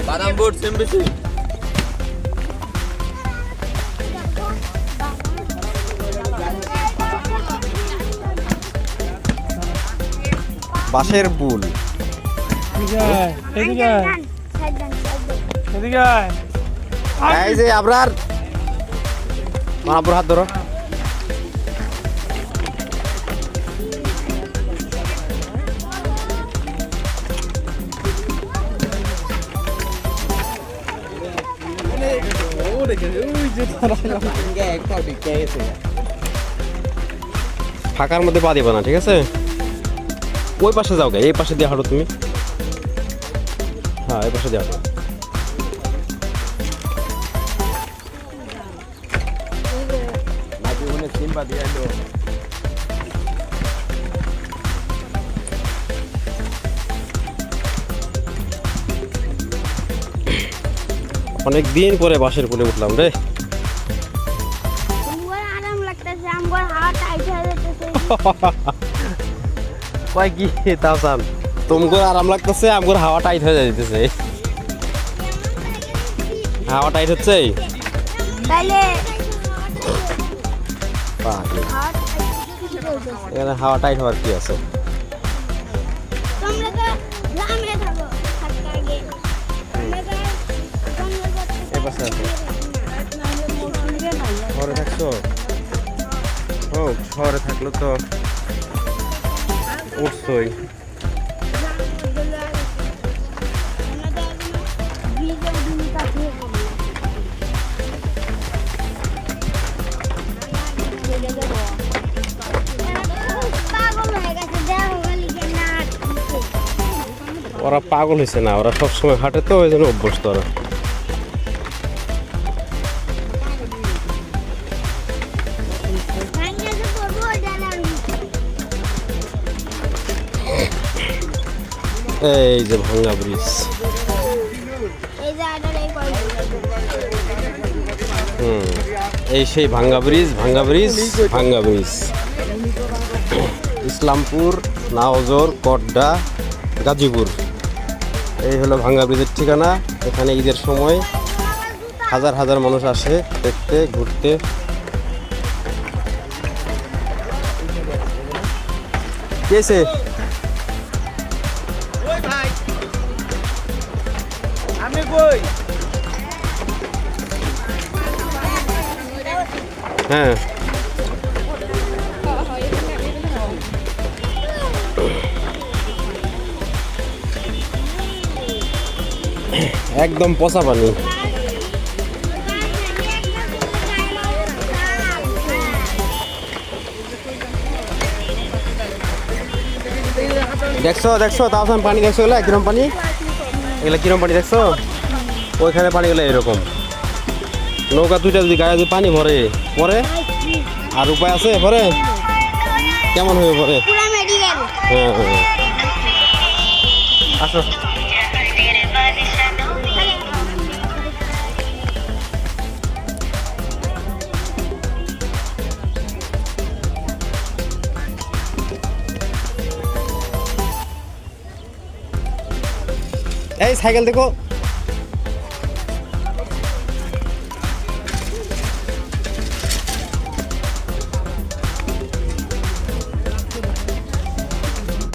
বাদাম বুট সেম বেশি। বাঁশের পুল। এই যে আবরার মানাপুর হাত ধরো। ফাঁকার মধ্যে পা দিবা না, ঠিক আছে? ওই পাশে যাও গে, এই পাশে দিয়ে হাঁটো তুমি। হ্যাঁ, এই পাশে দিয়ে হাঁটো। অনেক দিন পরে বাঁশের পুলে উঠলাম রে। কয় কি তাও চান তোমার আরাম লাগতেছে, আমার হাওয়া টাইট হয়ে যাইতেছে। হাওয়া টাইট হচ্ছে, এখানে হাওয়া টাইট হওয়ার কি আছে? শহরে থাকছো? হোক, শহরে থাকলো তো উঠছই। ওরা পাগল হয়েছে না, ওরা সবসময় হাঁটে তো, ওই জন্য অভ্যস্ত ওরা। এই যে ভাঙ্গা ব্রিজ, এই সেই ভাঙ্গা ব্রিজ, ভাঙ্গা ব্রিজ, ভাঙ্গা ব্রিজ। ইসলামপুর, নাওজোর, কড্ডা, গাজীপুর, এই হলো ভাঙ্গা ব্রিজের ঠিকানা। এখানে ঈদের সময় হাজার হাজার মানুষ আসে দেখতে, ঘুরতে। কেসে হ্যাঁ, একদম পচা পানি। দেখছো দেখছো তাও পানি দেখছো, এগুলা কিরম পানি, এগুলা কিরম পানি দেখছো? ওইখানে পানিগুলো এরকম। নৌকা দুইটা যদি গায়ে যদি পানি ভরে পরে আর উপায় আছে পরে কেমন হয়ে পরে? হ্যাঁ হ্যাঁ, আসো। এই সাইকেল দেখো।